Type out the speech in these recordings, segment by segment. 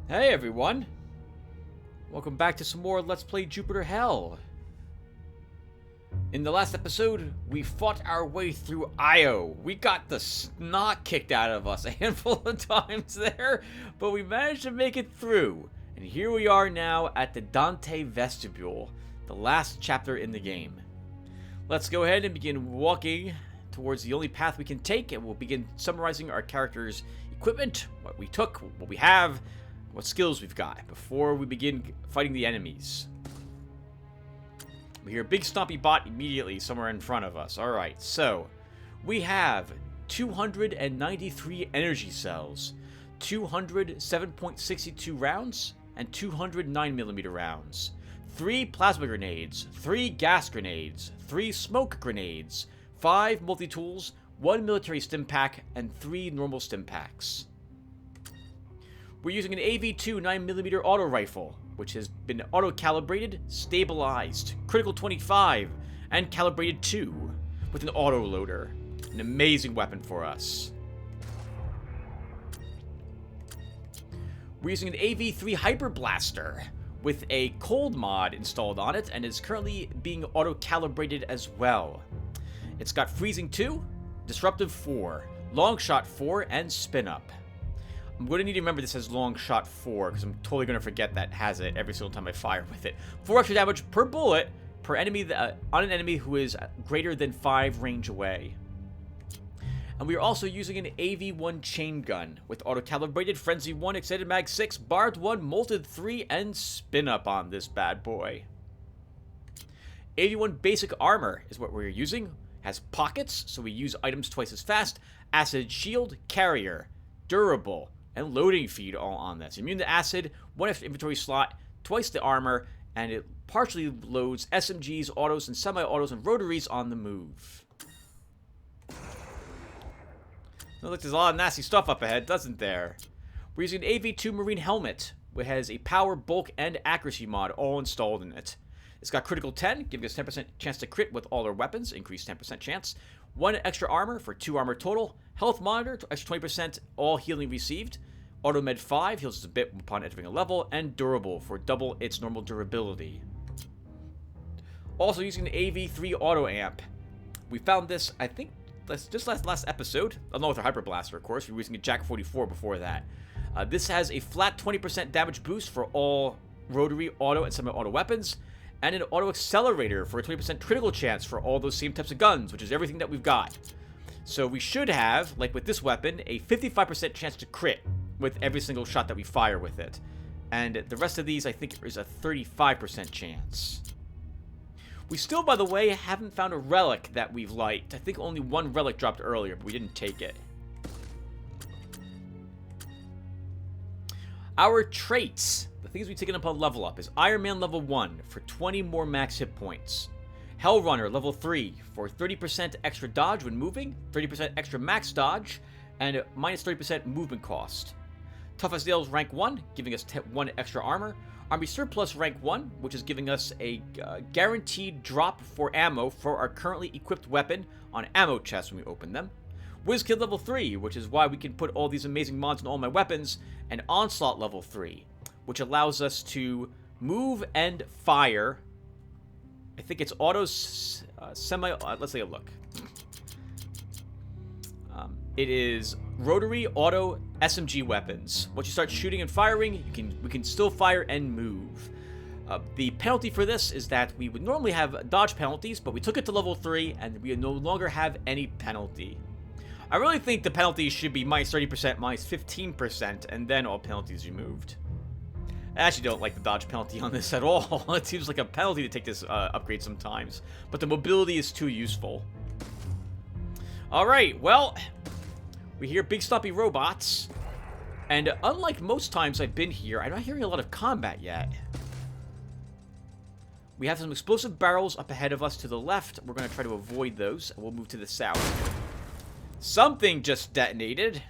Hey everyone! Welcome back to some more Let's Play Jupiter Hell. In the last episode, we fought our way through Io. We got the snot kicked out of us a handful of times there, but we managed to make it through. And here we are now at the Dante Vestibule, the last chapter in the game. Let's go ahead and begin walking towards the only path we can take, and we'll begin summarizing our character's equipment, what we took, what we have, what skills we've got before we begin fighting the enemies. We hear a big stompy bot immediately somewhere in front of us. Alright, so we have 293 energy cells, 200 7.62 rounds, and 200 9mm rounds, 3 plasma grenades, 3 gas grenades, 3 smoke grenades, 5 multi-tools, 1 military stim pack, and 3 normal stim packs. We're using an AV2 9mm auto rifle, which has been auto-calibrated, stabilized, critical 25, and calibrated 2, with an auto loader. An amazing weapon for us. We're using an AV3 Hyper Blaster, with a cold mod installed on it, and is currently being auto-calibrated as well. It's got freezing 2, disruptive 4, long shot 4, and spin up. I'm going to need to remember this has long shot 4, because I'm totally going to forget that has it every single time I fire with it. 4 extra damage per bullet per enemy on an enemy who is greater than 5 range away. And we are also using an AV1 chain gun with auto-calibrated Frenzy 1, Extended Mag 6, Barbed 1, Molted 3, and Spin Up on this bad boy. AV1 basic armor is what we're using. Has pockets, so we use items twice as fast. Acid shield, carrier, durable, and loading feed all on this. Immune to acid, 1 extra inventory slot, twice the armor, and it partially loads SMGs, autos, and semi-autos and rotaries on the move. Look, there's a lot of nasty stuff up ahead, doesn't there? We're using an AV2 Marine Helmet, which has a power, bulk, and accuracy mod all installed in it. It's got critical 10, giving us 10% chance to crit with all our weapons, increased 10% chance. 1 extra armor for 2 armor total. Health monitor, extra 20% all healing received. Auto med 5 heals us a bit upon entering a level. And durable for double its normal durability. Also using the AV3 auto amp. We found this, I think, just last episode, along with our Hyper Blaster, of course. We were using a Jack 44 before that. This has a flat 20% damage boost for all rotary, auto, and semi-auto weapons. And an auto accelerator for a 20% critical chance for all those same types of guns, which is everything that we've got. So we should have, like with this weapon, a 55% chance to crit with every single shot that we fire with it. And the rest of these, I think, is a 35% chance. We still, by the way, haven't found a relic that we've liked. I think only 1 relic dropped earlier, but we didn't take it. Our traits, the things we've taken up on level up, is Iron Man level 1 for 20 more max hit points. Hell Runner level 3 for 30% extra dodge when moving, 30% extra max dodge, and minus 30% movement cost. Tough as Nails rank 1, giving us 1 extra armor. Army Surplus rank 1, which is giving us a guaranteed drop for ammo for our currently equipped weapon on ammo chests when we open them. Whizkid level 3, which is why we can put all these amazing mods on all my weapons. And Onslaught level 3, which allows us to move and fire. I think it's autos, let's take a look. It is rotary, auto, SMG weapons. Once you start shooting and firing, we can still fire and move. The penalty for this is that we would normally have dodge penalties, but we took it to level 3, and we no longer have any penalty. I really think the penalties should be minus 30%, minus 15%, and then all penalties removed. I actually don't like the dodge penalty on this at all. It seems like a penalty to take this upgrade sometimes, but the mobility is too useful. Alright, well, we hear big stompy robots, and unlike most times I've been here, I'm not hearing a lot of combat yet. We have some explosive barrels up ahead of us to the left. We're going to try to avoid those, and we'll move to the south. Something just detonated.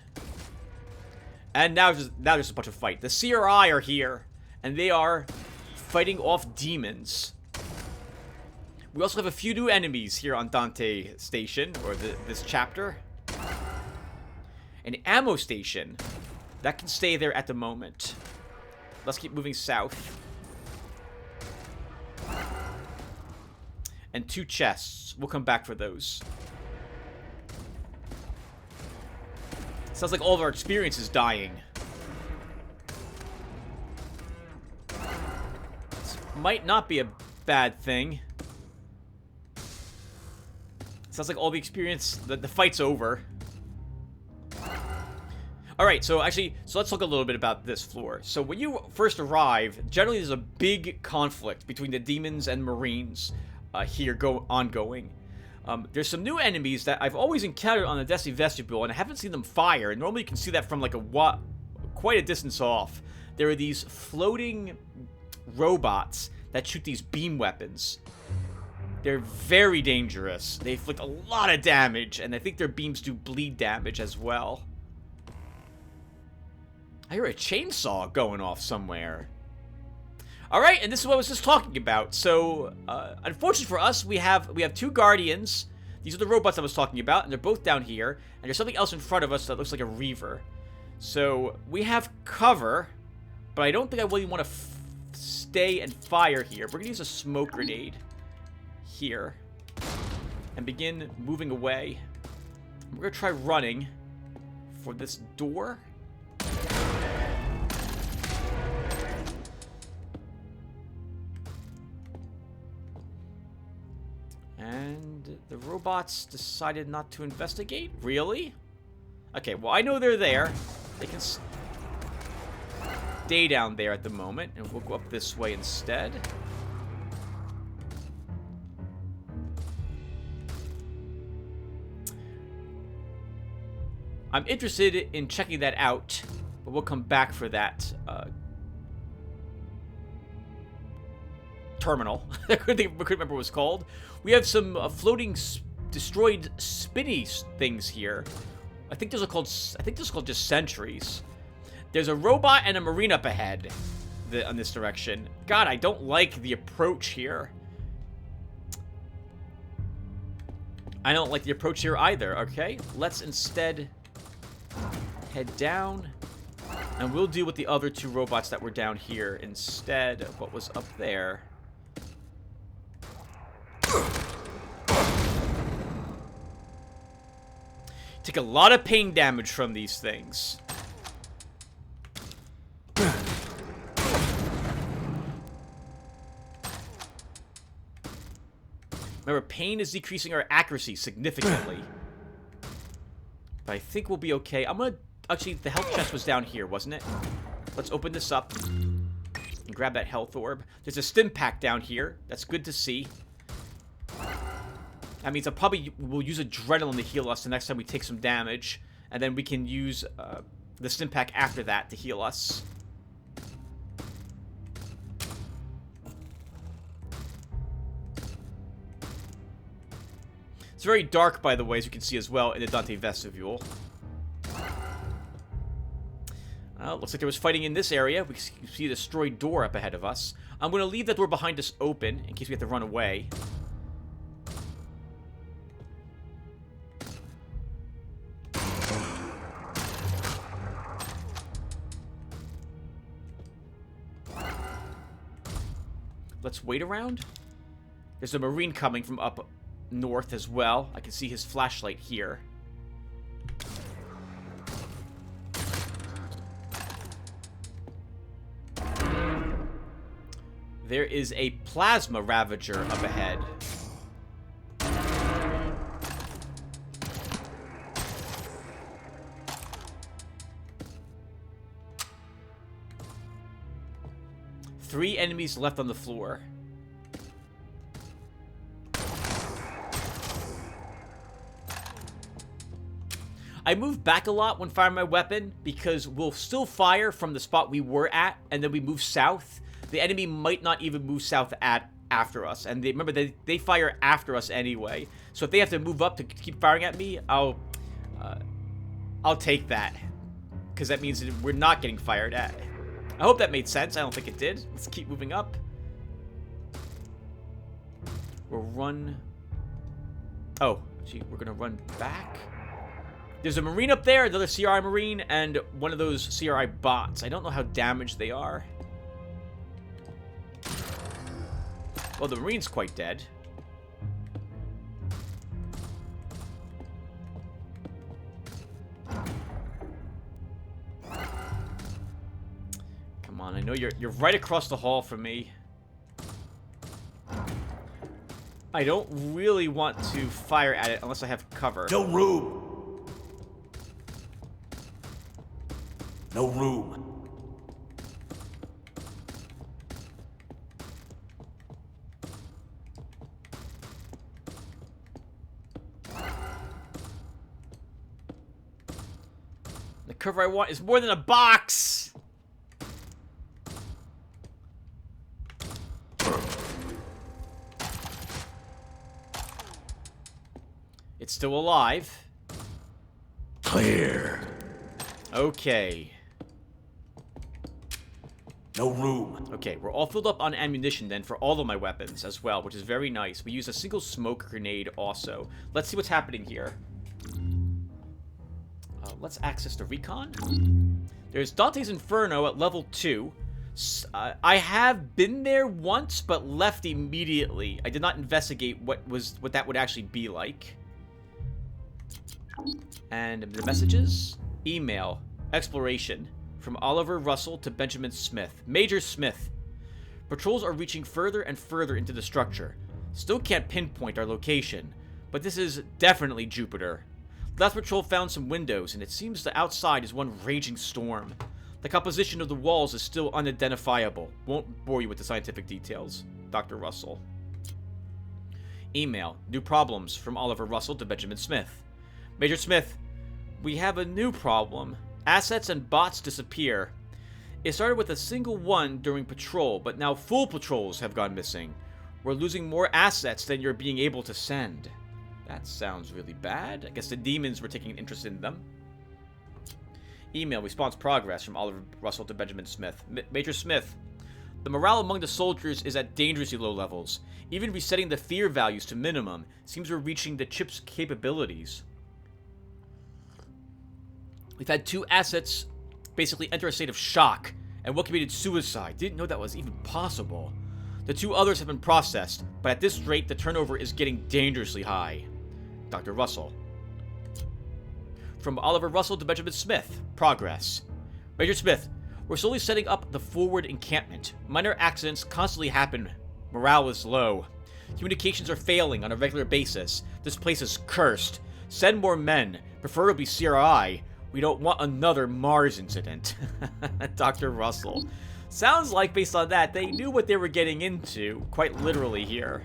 And now there's a bunch of fight. The CRI are here, and they are fighting off demons. We also have a few new enemies here on Dante Station, or this chapter. An ammo station that can stay there at the moment. Let's keep moving south. And 2 chests. We'll come back for those. Sounds like all of our experience is dying. This might not be a bad thing. Sounds like all the experience, the fight's over. Alright, so actually, let's talk a little bit about this floor. So when you first arrive, generally there's a big conflict between the demons and marines here ongoing. There's some new enemies that I've always encountered on the Destiny Vestibule, and I haven't seen them fire. And normally you can see that from like quite a distance off. There are these floating robots that shoot these beam weapons. They're very dangerous. They inflict a lot of damage, and I think their beams do bleed damage as well. I hear a chainsaw going off somewhere. Alright, and this is what I was just talking about. So, unfortunately for us, we have 2 guardians. These are the robots I was talking about, and they're both down here. And there's something else in front of us that looks like a reaver. So, we have cover, but I don't think I really want to stay and fire here. We're going to use a smoke grenade here and begin moving away. We're going to try running for this door. And the robots decided not to investigate? Really? Okay, well, I know they're there. They can stay down there at the moment, and we'll go up this way instead. I'm interested in checking that out, but we'll come back for that terminal. I couldn't remember what it was called. We have some floating, destroyed, spinny things here. I think those are called just sentries. There's a robot and a marine up ahead on this direction. God, I don't like the approach here. I don't like the approach here either. Okay, let's instead head down, and we'll deal with the other 2 robots that were down here instead of what was up there. Take a lot of pain damage from these things. Remember, pain is decreasing our accuracy significantly. But I think we'll be okay. I'm gonna... Actually, the health chest was down here, wasn't it? Let's open this up and grab that health orb. There's a stim pack down here. That's good to see. That means I probably will use adrenaline to heal us the next time we take some damage. And then we can use the stim pack after that to heal us. It's very dark, by the way, as you can see as well in the Dante Vestibule. Looks like there was fighting in this area. We can see a destroyed door up ahead of us. I'm going to leave that door behind us open in case we have to run away. Let's wait around. There's a marine coming from up north as well. I can see his flashlight here. There is a plasma ravager up ahead. Three enemies left on the floor. I move back a lot when firing my weapon because we'll still fire from the spot we were at, and then we move south. The enemy might not even move south after us, and remember they fire after us anyway. So if they have to move up to keep firing at me, I'll take that, because that means that we're not getting fired at. I hope that made sense. I don't think it did. Let's keep moving up. We'll run. Oh, gee, we're gonna run back. There's a marine up there, another CRI marine, and one of those CRI bots. I don't know how damaged they are. Well, the Marine's quite dead. Come on, I know you're right across the hall from me. I don't really want to fire at it unless I have cover. No room. No room. The cover I want is more than a box! It's still alive. Clear. Okay. No room. Okay, we're all filled up on ammunition then for all of my weapons as well, which is very nice. We use a single smoke grenade also. Let's see what's happening here. Let's access the recon. There's Dante's Inferno at level 2. I have been there once, but left immediately. I did not investigate what that would actually be like. And the messages? Email. Exploration. From Oliver Russell to Benjamin Smith. Major Smith. Patrols are reaching further and further into the structure. Still can't pinpoint our location, but this is definitely Jupiter. Last patrol found some windows, and it seems the outside is one raging storm. The composition of the walls is still unidentifiable. Won't bore you with the scientific details. Dr. Russell. Email. New problems from Oliver Russell to Benjamin Smith. Major Smith, we have a new problem. Assets and bots disappear. It started with a single one during patrol, but now full patrols have gone missing. We're losing more assets than you're being able to send. That sounds really bad. I guess the demons were taking an interest in them. Email. Response progress from Oliver Russell to Benjamin Smith. Major Smith, the morale among the soldiers is at dangerously low levels. Even resetting the fear values to minimum seems we're reaching the chip's capabilities. We've had 2 assets basically enter a state of shock, and one committed suicide. Didn't know that was even possible. The 2 others have been processed, but at this rate, the turnover is getting dangerously high. Dr. Russell. From Oliver Russell to Benjamin Smith. Progress. Major Smith, we're slowly setting up the forward encampment. Minor accidents constantly happen. Morale is low. Communications are failing on a regular basis. This place is cursed. Send more men, preferably CRI. We don't want another Mars incident. Dr. Russell. Sounds like, based on that, they knew what they were getting into, quite literally here.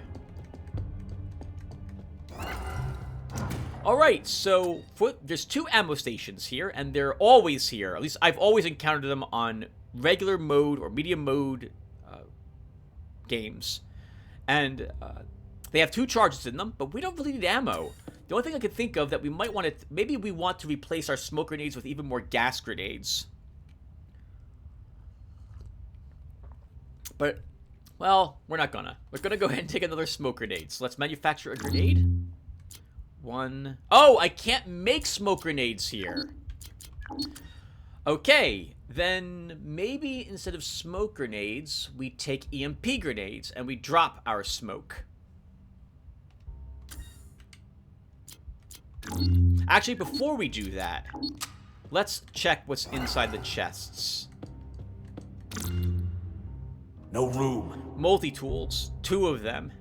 Alright, so there's 2 ammo stations here, and they're always here. At least I've always encountered them on regular mode or medium mode games. And they have 2 charges in them, but we don't really need ammo. The only thing I could think of that we might want to... Maybe we want to replace our smoke grenades with even more gas grenades. But, well, we're not gonna. We're gonna go ahead and take another smoke grenade. So let's manufacture a grenade. 1... Oh, I can't make smoke grenades here. Okay, then maybe instead of smoke grenades, we take EMP grenades and we drop our smoke. Actually, before we do that, let's check what's inside the chests. No room. Multi-tools. 2 of them.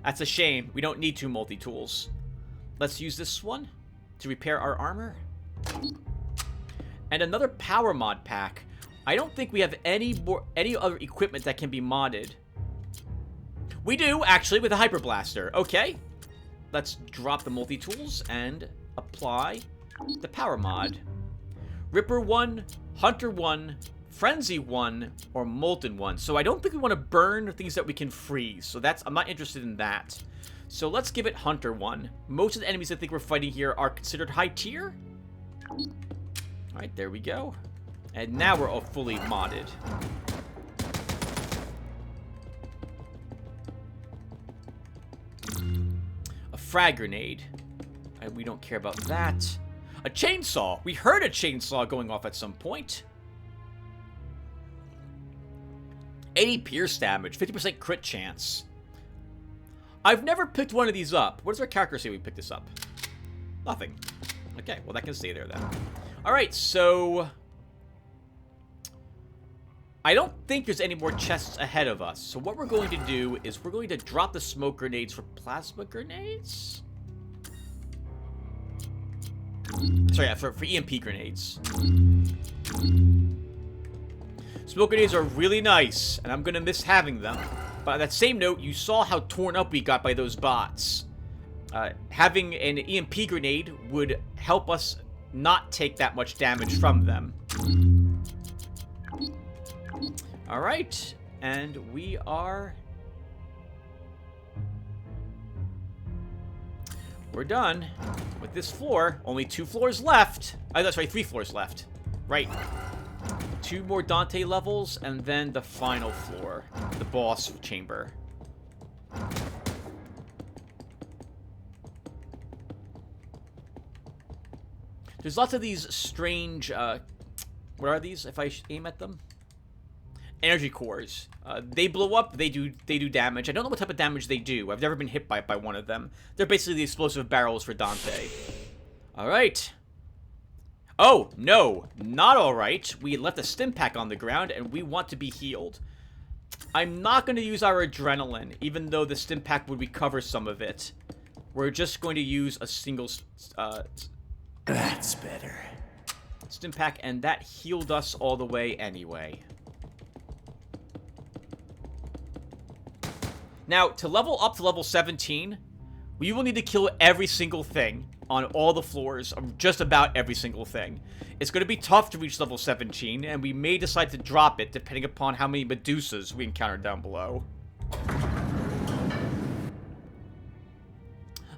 That's a shame. We don't need 2 multi-tools. Let's use this one to repair our armor. And another power mod pack. I don't think we have any other equipment that can be modded. We do, actually, with a Hyper Blaster. Okay. Let's drop the multi-tools and apply the power mod. Ripper 1, Hunter 1, Frenzy 1, or Molten 1. So I don't think we want to burn things that we can freeze. So I'm not interested in that. So let's give it Hunter 1. Most of the enemies I think we're fighting here are considered high tier. Alright, there we go. And now we're all fully modded. A frag grenade. And we don't care about that. A chainsaw. We heard a chainsaw going off at some point. 80 pierce damage. 50% crit chance. I've never picked one of these up. What does our character say we picked this up? Nothing. Okay, well, that can stay there then. Alright, so... I don't think there's any more chests ahead of us. So what we're going to do is we're going to drop the smoke grenades for plasma grenades? Sorry, yeah, for EMP grenades. Smoke grenades are really nice, and I'm going to miss having them. But on that same note, you saw how torn up we got by those bots. Having an EMP grenade would help us not take that much damage from them. Alright, and we are... We're done with this floor. Only 2 floors left. That's right, 3 floors left. Right. 2 more Dante levels, and then the final floor. The boss chamber. There's lots of these strange, what are these, if I aim at them? Energy cores. They blow up, they do damage. I don't know what type of damage they do. I've never been hit by one of them. They're basically the explosive barrels for Dante. Alright. Oh, no, not alright. We left a stim pack on the ground, and we want to be healed. I'm not going to use our adrenaline, even though the stim pack would recover some of it. We're just going to use a single... That's better. Stim pack, and that healed us all the way anyway. Now, to level up to level 17, we will need to kill every single thing on all the floors, of just about every single thing. It's going to be tough to reach level 17, and we may decide to drop it depending upon how many Medusas we encounter down below.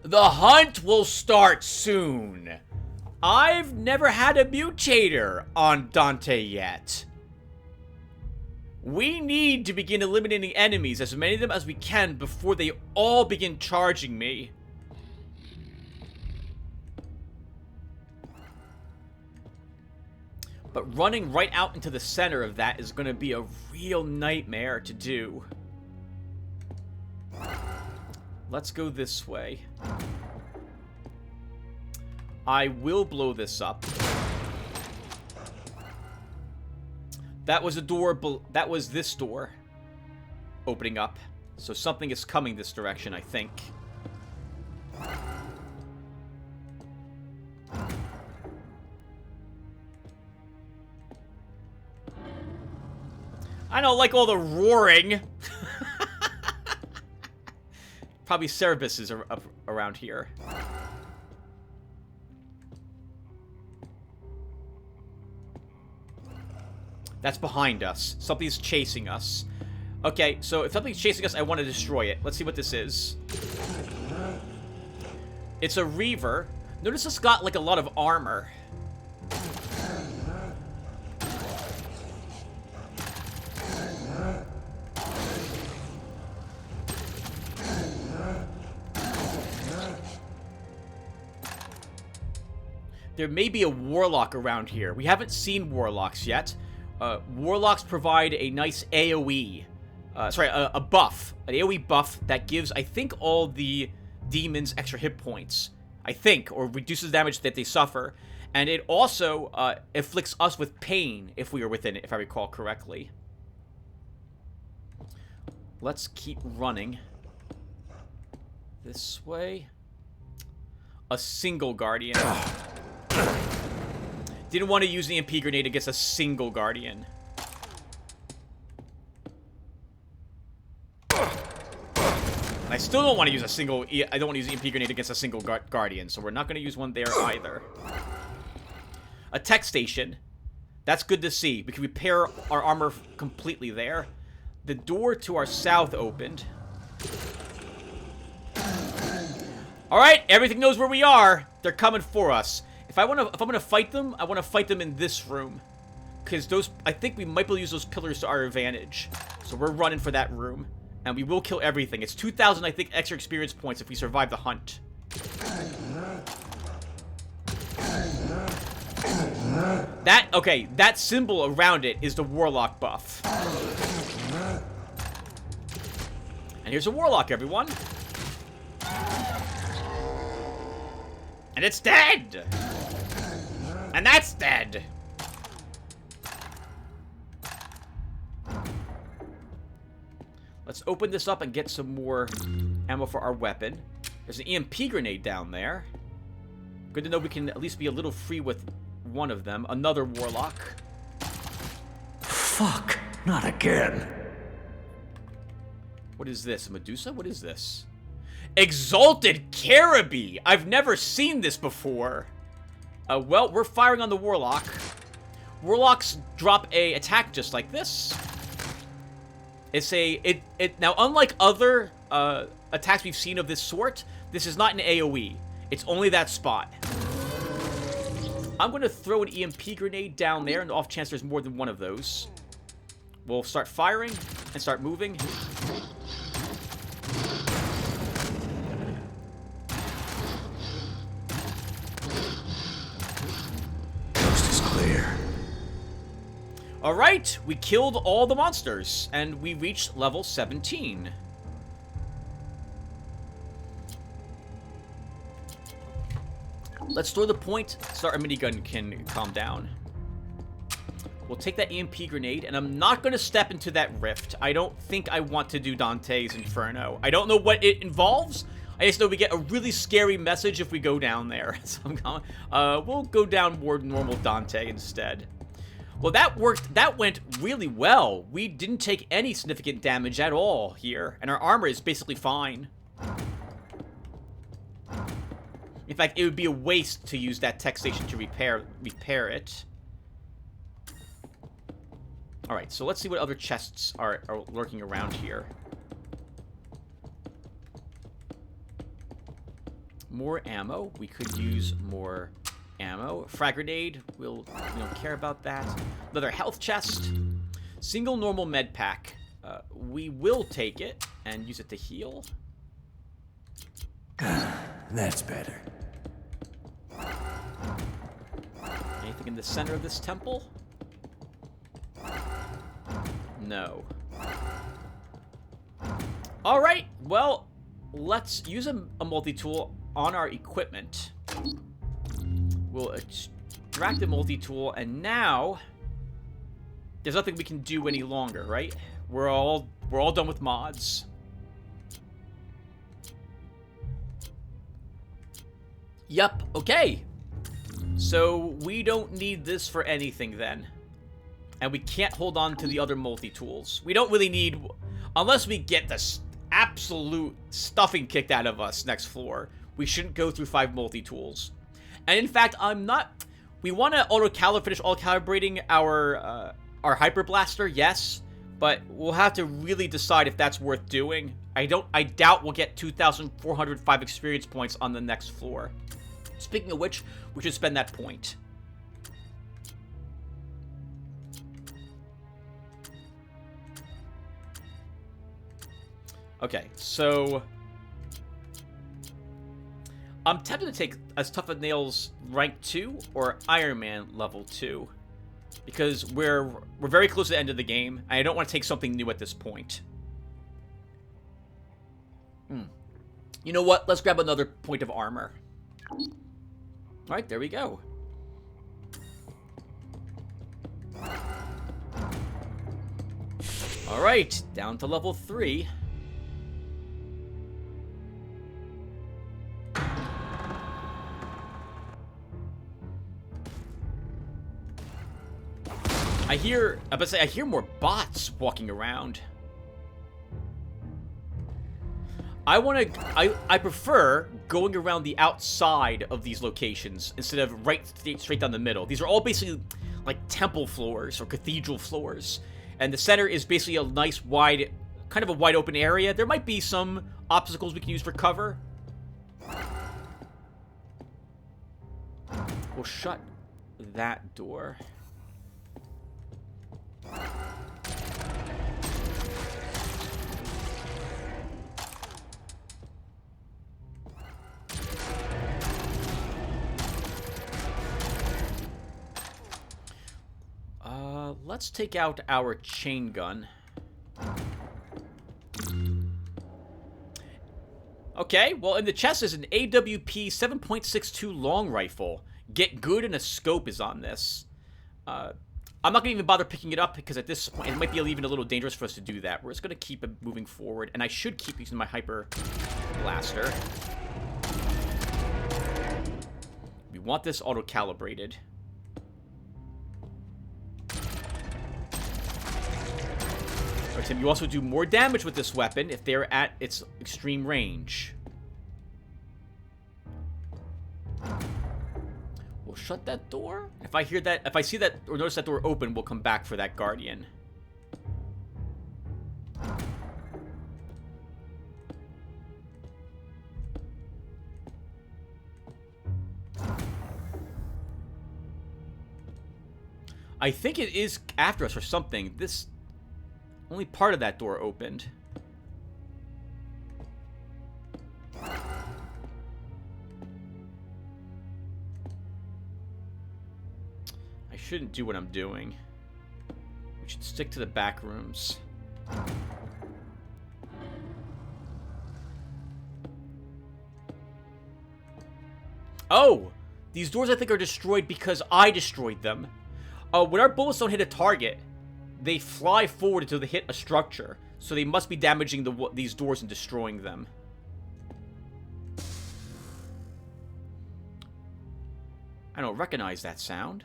The hunt will start soon. I've never had a mutator on Dante yet. We need to begin eliminating enemies, as many of them as we can, before they all begin charging me. But running right out into the center of that is going to be a real nightmare to do. Let's go this way. I will blow this up. That was a door, that was this door opening up. So something is coming this direction, I think. I don't like all the roaring. Probably Cerebus is around here. That's behind us. Something's chasing us. Okay, so if something's chasing us, I want to destroy it. Let's see what this is. It's a Reaver. Notice it's got, like, a lot of armor. There may be a Warlock around here. We haven't seen Warlocks yet. Warlocks provide a nice AoE. A buff. An AoE buff that gives, I think, all the demons extra hit points. I think, or reduces damage that they suffer. And it also afflicts us with pain if we are within it, if I recall correctly. Let's keep running. This way. A single Guardian. Didn't want to use the EMP grenade against a single Guardian. And I still don't want to use a single... I don't want to use the EMP grenade against a single Guardian, so we're not going to use one there either. A tech station. That's good to see. We can repair our armor completely there. The door to our south opened. Alright, everything knows where we are. They're coming for us. If I'm gonna fight them, I want to fight them in this room, because I think we might be able to use those pillars to our advantage. So we're running for that room, and we will kill everything. It's 2,000, I think, extra experience points if we survive the hunt. That symbol around it is the Warlock buff. And here's a Warlock, everyone. And it's dead! And that's dead! Let's open this up and get some more ammo for our weapon. There's an EMP grenade down there. Good to know we can at least be a little free with one of them. Another warlock. Fuck, not again. What is this? A Medusa? What is this? Exalted Caribbee! I've never seen this before. Well, we're firing on the warlock. Warlocks drop a attack just like this. It's now, unlike other attacks we've seen of this sort, this is not an AoE. It's only that spot. I'm going to throw an EMP grenade down there, and off chance there's more than one of those. We'll start firing and start moving. Coast is clear. Alright, we killed all the monsters, and we reached level 17. Let's throw the point so our minigun can calm down. We'll take that EMP grenade, and I'm not going to step into that rift. I don't think I want to do Dante's Inferno. I don't know what it involves. I just know we get a really scary message if we go down there. So we'll go down more normal Dante instead. Well, that worked. That went really well. We didn't take any significant damage at all here, and our armor is basically fine. In fact, it would be a waste to use that tech station to repair it. All right, so let's see what other chests are lurking around here. More ammo. We could use more ammo. Frag grenade. We don't care about that. Another health chest. Single normal med pack. We will take it and use it to heal. That's better. Anything in the center of this temple? No. Alright, well, let's use a multi-tool on our equipment. We'll extract the multi-tool, and now there's nothing we can do any longer, right? We're all done with mods. Yup, okay. So we don't need this for anything then. And we can't hold on to the other multi-tools. We don't really need, unless we get this absolute stuffing kicked out of us next floor, we shouldn't go through 5 multi-tools. And in fact, we want to finish auto-calibrating our Hyper Blaster, yes, but we'll have to really decide if that's worth doing. I doubt we'll get 2,405 experience points on the next floor. Speaking of which, we should spend that point. Okay, so I'm tempted to take As Tough as Nails rank 2 or Iron Man level 2 because we're very close to the end of the game, and I don't want to take something new at this point. You know what? Let's grab another point of armor. All right, there we go. All right, down to level 3. I hear more bots walking around. I prefer going around the outside of these locations instead of straight down the middle. These are all basically like temple floors or cathedral floors. And the center is basically a nice kind of a wide open area. There might be some obstacles we can use for cover. We'll shut that door. Let's take out our chain gun. Okay, well, in the chest is an AWP 7.62 long rifle. Get good and a scope is on this. I'm not going to even bother picking it up because at this point it might be even a little dangerous for us to do that. We're just going to keep it moving forward, and I should keep using my hyper blaster. We want this auto-calibrated. Alright, Tim, you also do more damage with this weapon if they're at its extreme range. We'll shut that door. If I hear that, if I see that or notice that door open, we'll come back for that guardian. I think it is after us or something. This only part of that door opened. I shouldn't do what I'm doing. We should stick to the back rooms. Oh! These doors, I think, are destroyed because I destroyed them. When our bullets don't hit a target, they fly forward until they hit a structure. So they must be damaging these doors and destroying them. I don't recognize that sound.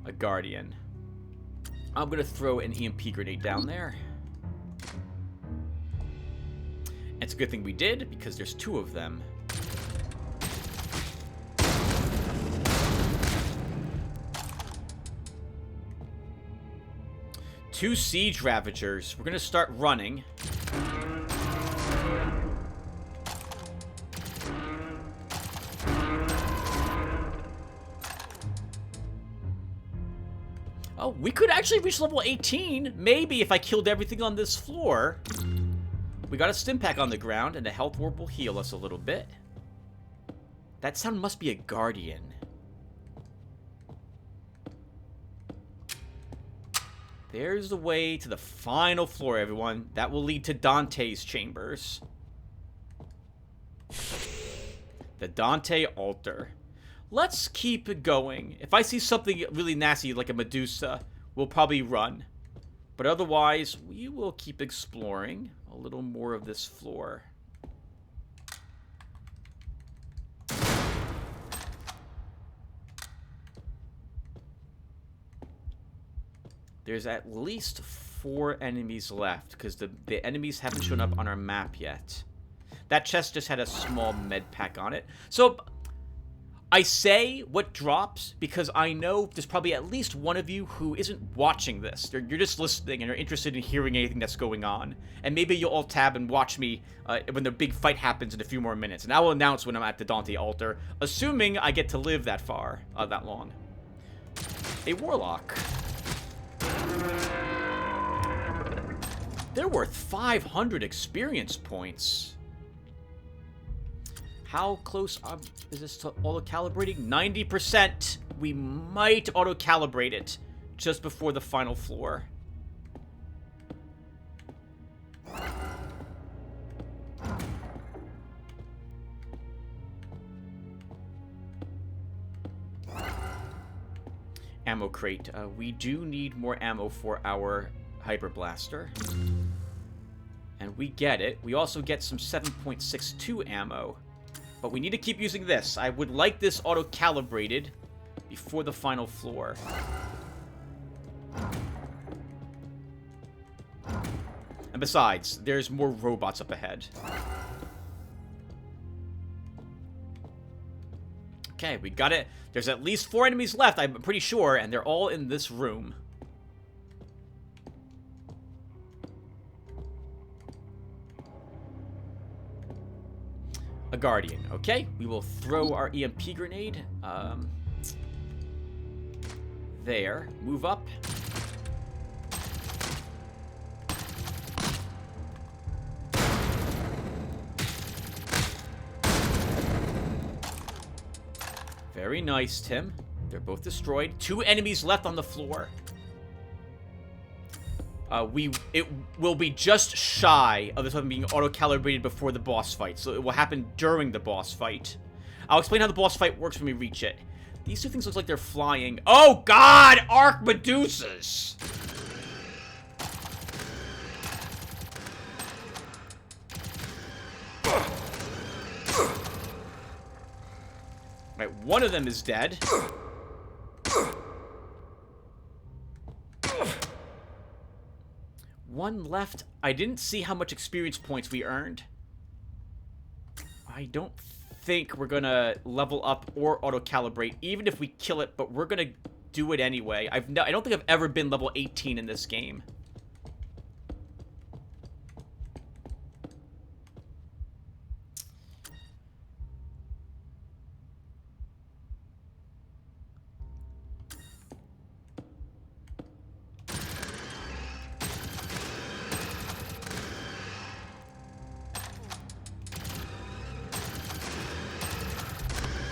A guardian. I'm gonna throw an EMP grenade down there. It's a good thing we did, because there's two of them. Two siege ravagers. We're gonna start running. Oh, we could actually reach level 18, maybe, if I killed everything on this floor. We got a stim pack on the ground, and a health orb will heal us a little bit. That sound must be a guardian. There's the way to the final floor, everyone. That will lead to Dante's chambers. The Dante altar. Let's keep it going. If I see something really nasty like a Medusa, we'll probably run. But otherwise, we will keep exploring a little more of this floor. There's at least 4 enemies left, because the enemies haven't shown up on our map yet. That chest just had a small med pack on it. So, I say what drops because I know there's probably at least one of you who isn't watching this. You're just listening and you're interested in hearing anything that's going on. And maybe you'll all tab and watch me when the big fight happens in a few more minutes. And I will announce when I'm at the Dante altar, assuming I get to live that far, that long. A warlock. They're worth 500 experience points. How close is this to auto-calibrating? 90%. We might auto-calibrate it just before the final floor. Ammo crate. We do need more ammo for our hyper blaster. And we get it. We also get some 7.62 ammo. But we need to keep using this. I would like this auto-calibrated before the final floor. And besides, there's more robots up ahead. Okay, we got it. There's at least 4 enemies left, I'm pretty sure, and they're all in this room. A guardian. Okay, we will throw our EMP grenade. There. Move up. Very nice, Tim. They're both destroyed. 2 enemies left on the floor. it will be just shy of this weapon being auto-calibrated before the boss fight, so it will happen during the boss fight. I'll explain how the boss fight works when we reach it. These two things look like they're flying. Oh god! Arc Medusas! Right, one of them is dead. One left. I didn't see how much experience points we earned. I don't think we're gonna level up or auto-calibrate, even if we kill it, but we're gonna do it anyway. I don't think I've ever been level 18 in this game.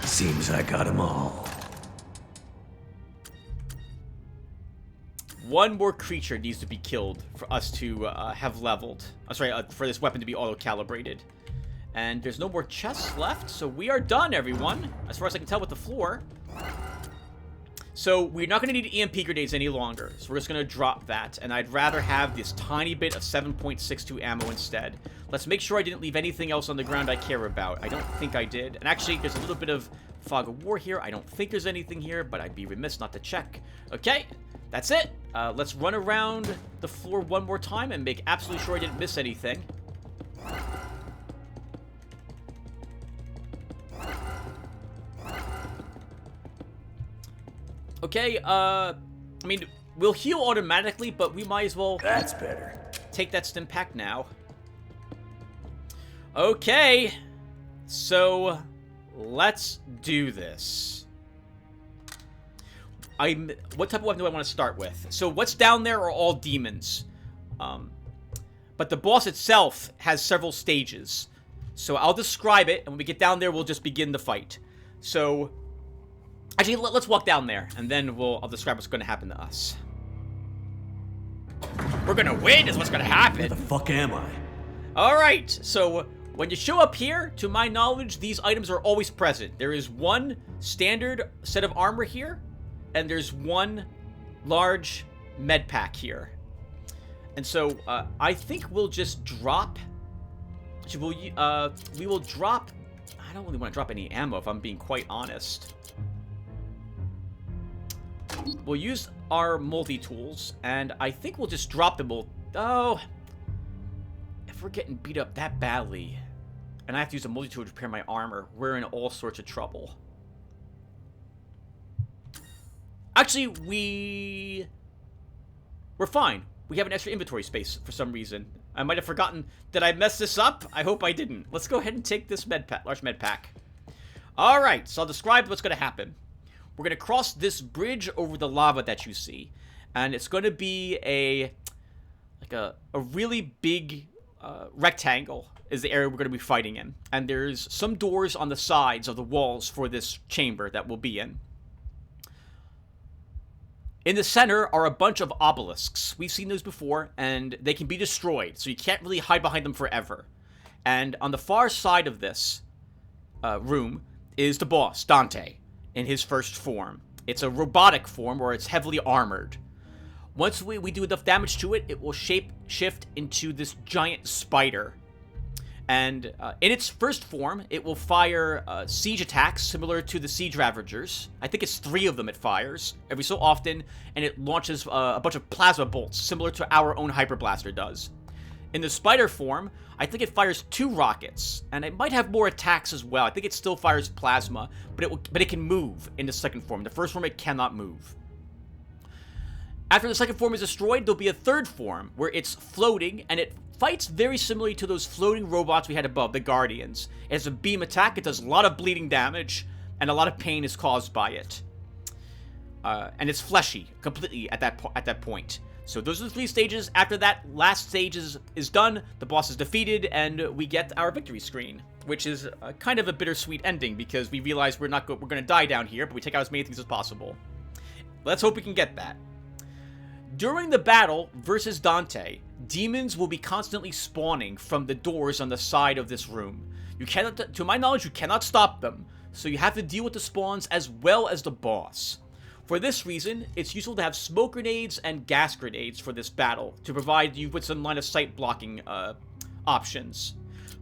Seems I got them all. One more creature needs to be killed for us to have leveled. I'm sorry, for this weapon to be auto-calibrated. And there's no more chests left, so we are done, everyone. As far as I can tell with the floor. So we're not going to need EMP grenades any longer. So we're just going to drop that. And I'd rather have this tiny bit of 7.62 ammo instead. Let's make sure I didn't leave anything else on the ground I care about. I don't think I did. And actually, there's a little bit of fog of war here. I don't think there's anything here, but I'd be remiss not to check. Okay, that's it. Let's run around the floor one more time and make absolutely sure I didn't miss anything. Okay, I mean, we'll heal automatically, but we might as well... That's better. Take that stim pack now. Okay, so let's do this. What type of weapon do I want to start with? So what's down there are all demons. But the boss itself has several stages. So I'll describe it, and when we get down there, we'll just begin the fight. So... Actually, let's walk down there, and then I'll describe what's going to happen to us. We're going to win is what's going to happen. Where the fuck am I? Alright, so when you show up here, to my knowledge, these items are always present. There is one standard set of armor here, and there's one large med pack here. And so, I think we'll just drop... Actually, we will drop... I don't really want to drop any ammo, if I'm being quite honest. We'll use our multi-tools, and I think we'll just drop them all. Oh, if we're getting beat up that badly, and I have to use a multi-tool to repair my armor, we're in all sorts of trouble. Actually, we're fine. We have an extra inventory space for some reason. I might have forgotten. Did I mess this up? I hope I didn't. Let's go ahead and take this large med pack. All right, so I'll describe what's going to happen. We're going to cross this bridge over the lava that you see. And it's going to be a really big rectangle is the area we're going to be fighting in. And there's some doors on the sides of the walls for this chamber that we'll be in. In the center are a bunch of obelisks. We've seen those before, and they can be destroyed. So you can't really hide behind them forever. And on the far side of this room is the boss, Dante. In his first form. It's a robotic form where it's heavily armored. Once we do enough damage to it, it will shift into this giant spider. And in its first form, it will fire siege attacks similar to the siege ravagers. I think it's 3 of them it fires every so often, and it launches a bunch of plasma bolts similar to our own Hyper Blaster does. In the spider form, I think it fires 2 rockets, and it might have more attacks as well. I think it still fires plasma, but it can move in the second form. The first form, it cannot move. After the second form is destroyed, there'll be a third form, where it's floating, and it fights very similarly to those floating robots we had above, the Guardians. It has a beam attack, it does a lot of bleeding damage, and a lot of pain is caused by it. And it's fleshy, completely, at that point. So those are the 3 stages. After that last stage is done, the boss is defeated, and we get our victory screen, which is kind of a bittersweet ending because we realize we're going to die down here, but we take out as many things as possible. Let's hope we can get that. During the battle versus Dante, demons will be constantly spawning from the doors on the side of this room. You cannot, to my knowledge, you cannot stop them, so you have to deal with the spawns as well as the boss. For this reason, it's useful to have smoke grenades and gas grenades for this battle, to provide you with some line of sight blocking options.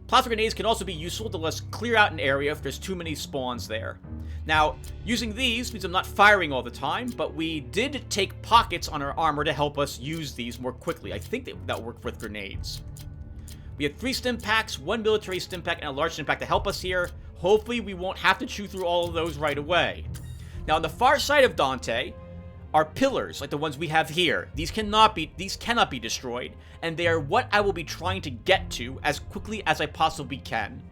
Plasma grenades can also be useful to let us clear out an area if there's too many spawns there. Now, using these means I'm not firing all the time, but we did take pockets on our armor to help us use these more quickly. I think that worked with grenades. We have 3 stim packs, 1 military stim pack, and a large stim pack to help us here. Hopefully we won't have to chew through all of those right away. Now, on the far side of Dante are pillars, like the ones we have here. These cannot be destroyed, and they are what I will be trying to get to as quickly as I possibly can.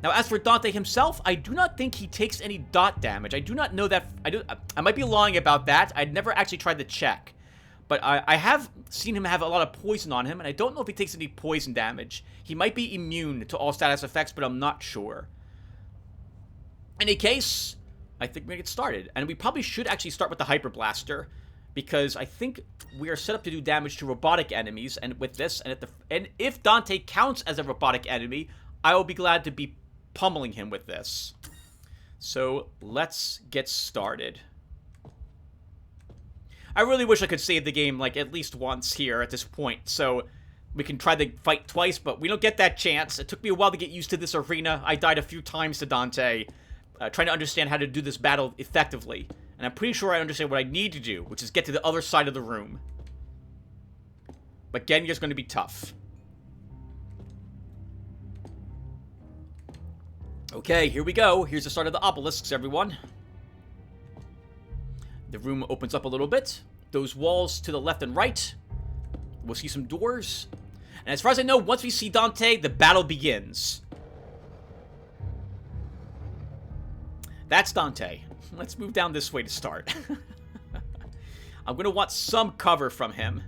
Now, as for Dante himself, I do not think he takes any dot damage. I do not know that. I might be lying about that. I'd never actually tried to check. But I have seen him have a lot of poison on him, and I don't know if he takes any poison damage. He might be immune to all status effects, but I'm not sure. In any case, I think we're going to get started. And we probably should actually start with the Hyper Blaster, because I think we are set up to do damage to robotic enemies, and with this, and if Dante counts as a robotic enemy, I will be glad to be pummeling him with this. So, let's get started. I really wish I could save the game, like, at least once here at this point, so we can try to fight twice, but we don't get that chance. It took me a while to get used to this arena. I died a few times to Dante, trying to understand how to do this battle effectively. And I'm pretty sure I understand what I need to do, which is get to the other side of the room. But getting here is going to be tough. Okay, here we go. Here's the start of the obelisks, everyone. The room opens up a little bit. Those walls to the left and right. We'll see some doors. And as far as I know, once we see Dante, the battle begins. That's Dante. Let's move down this way to start. I'm going to want some cover from him.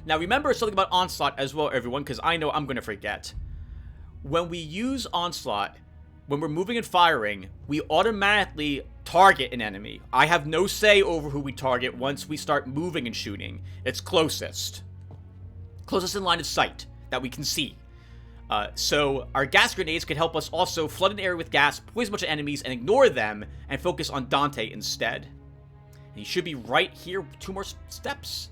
Now, remember something about Onslaught as well, everyone, because I know I'm going to forget. When we use Onslaught, when we're moving and firing, we automatically target an enemy. I have no say over who we target once we start moving and shooting. It's closest. Closest in line of sight that we can see. So our gas grenades could help us also flood an area with gas, poison a bunch of enemies, and ignore them, and focus on Dante instead. And he should be right here, 2 more steps.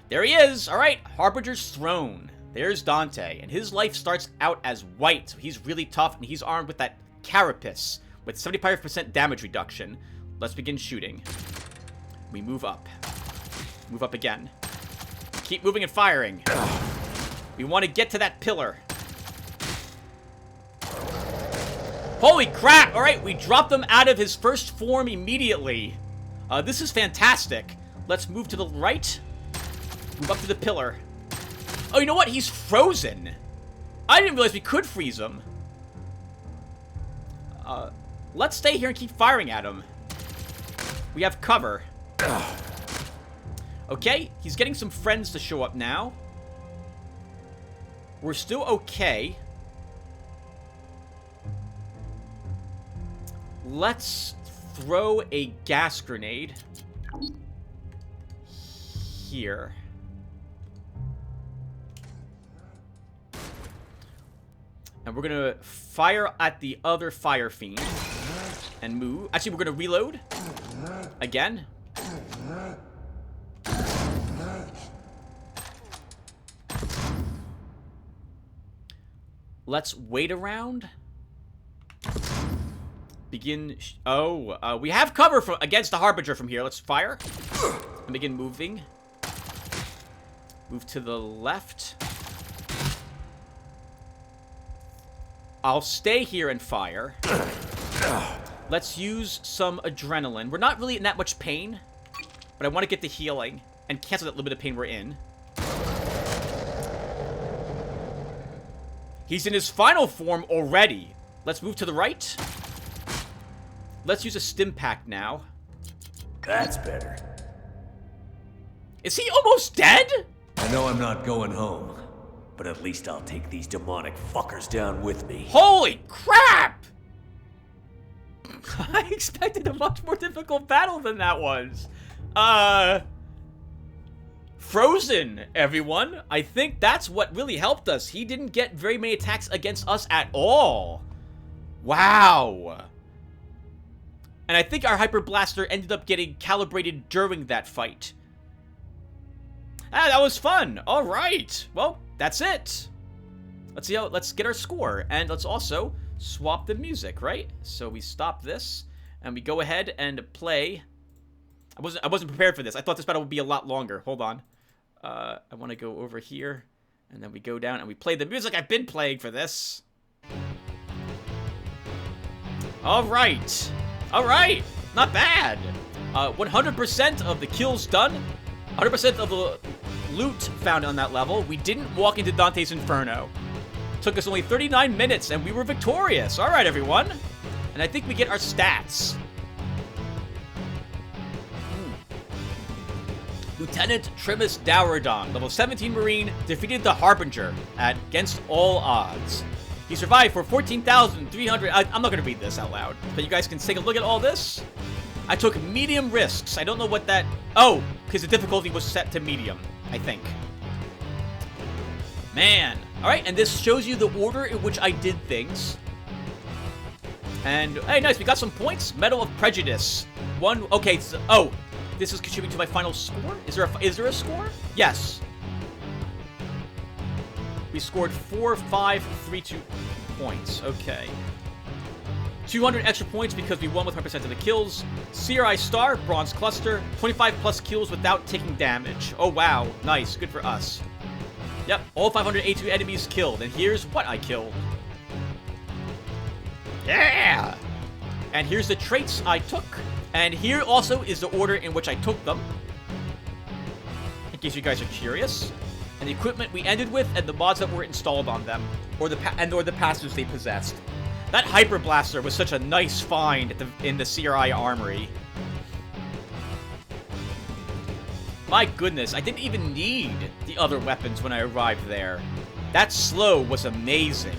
There he is! Alright, Harbinger's Throne. There's Dante, and his life starts out as white, so he's really tough, and he's armed with that carapace, with 75% damage reduction. Let's begin shooting. We move up. Move up again. Keep moving and firing. We want to get to that pillar. Holy crap! Alright, we dropped him out of his first form immediately. This is fantastic. Let's move to the right. Move up to the pillar. Oh, you know what? He's frozen. I didn't realize we could freeze him. Let's stay here and keep firing at him. We have cover. Okay, he's getting some friends to show up now. We're still okay. Let's throw a gas grenade here. And we're gonna fire at the other fire fiend and move. Actually, we're gonna reload again. Let's wait around. Begin. We have cover against the Harbinger from here. Let's fire and begin moving. Move to the left. I'll stay here and fire. Let's use some adrenaline. We're not really in that much pain, but I want to get the healing and cancel that little bit of pain we're in. He's in his final form already. Let's move to the right. Let's use a stim pack now. That's better. Is he almost dead? I know I'm not going home, but at least I'll take these demonic fuckers down with me. Holy crap! I expected a much more difficult battle than that was. frozen, everyone. I think that's what really helped us. He didn't get very many attacks against us at all. Wow. And I think our Hyper Blaster ended up getting calibrated during that fight. Ah, that was fun. All right. Well, that's it. Let's get our score. And let's also swap the music, right? So we stop this and we go ahead and play. I wasn't prepared for this. I thought this battle would be a lot longer. Hold on. I want to go over here, and then we go down and we play the music I've been playing for this. All right. Not bad. 100% of the kills done. 100% of the loot found on that level. We didn't walk into Dante's Inferno. Took us only 39 minutes, and we were victorious. All right, everyone. And I think we get our stats. Lieutenant Trimus Dowerdon, level 17 Marine, defeated the Harbinger against all odds. He survived for 14,300... I'm not going to read this out loud, but you guys can take a look at all this. I took medium risks. I don't know what that... Oh, because the difficulty was set to medium, I think. Man. All right, and this shows you the order in which I did things. And, hey, nice, we got some points. Medal of Prejudice. Okay, so, oh, this is contributing to my final score? Is there a score? Yes. We scored 4,532 points. Okay. 200 extra points because we won with 100% of the kills. CRI Star, Bronze Cluster, 25 plus kills without taking damage. Oh, wow. Nice. Good for us. Yep, all 582 enemies killed. And here's what I killed. Yeah! And here's the traits I took. And here also is the order in which I took them. In case you guys are curious. And the equipment we ended with and the mods that were installed on them. Or the passives they possessed. That Hyper Blaster was such a nice find in the CRI Armory. My goodness, I didn't even need the other weapons when I arrived there. That slow was amazing.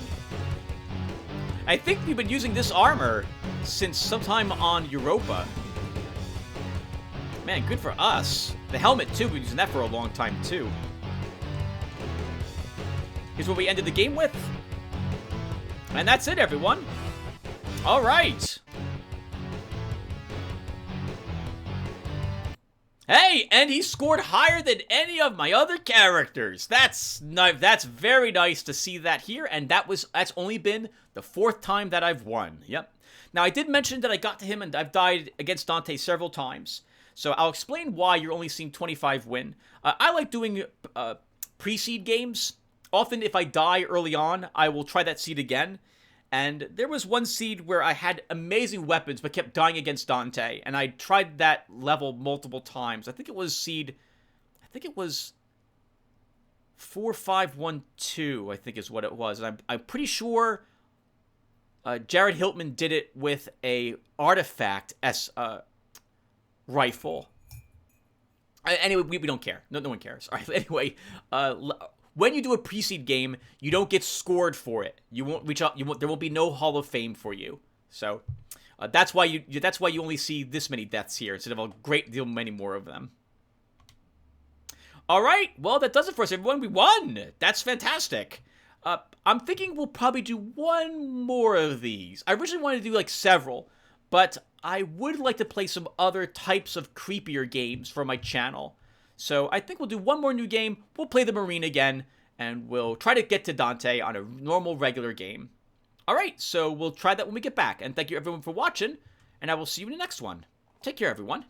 I think we've been using this armor since sometime on Europa. Man, good for us. The helmet, too, we've been using that for a long time, too. Here's what we ended the game with. And that's it, everyone. All right. Hey, and he scored higher than any of my other characters. That's very nice to see that here, and that's only been the 4th time that I've won. Yep. Now, I did mention that I got to him and I've died against Dante several times. So I'll explain why you're only seeing 25 win. I like doing pre-seed games. Often, if I die early on, I will try that seed again. And there was one seed where I had amazing weapons but kept dying against Dante. And I tried that level multiple times. I think it was 4512, I think is what it was. And I'm pretty sure Jared Hiltman did it with a artifact rifle. Anyway, we don't care. No one cares. All right, anyway, when you do a pre-seed game, you don't get scored for it. You won't reach out. There will be no Hall of Fame for you. So that's why you only see this many deaths here instead of a great deal many more of them. All right, well that does it for us, everyone. We won. That's fantastic. I'm thinking we'll probably do one more of these. I originally wanted to do like several, but I would like to play some other types of creepier games for my channel. So I think we'll do one more new game, we'll play the Marine again, and we'll try to get to Dante on a normal, regular game. Alright, so we'll try that when we get back, and thank you everyone for watching, and I will see you in the next one. Take care, everyone.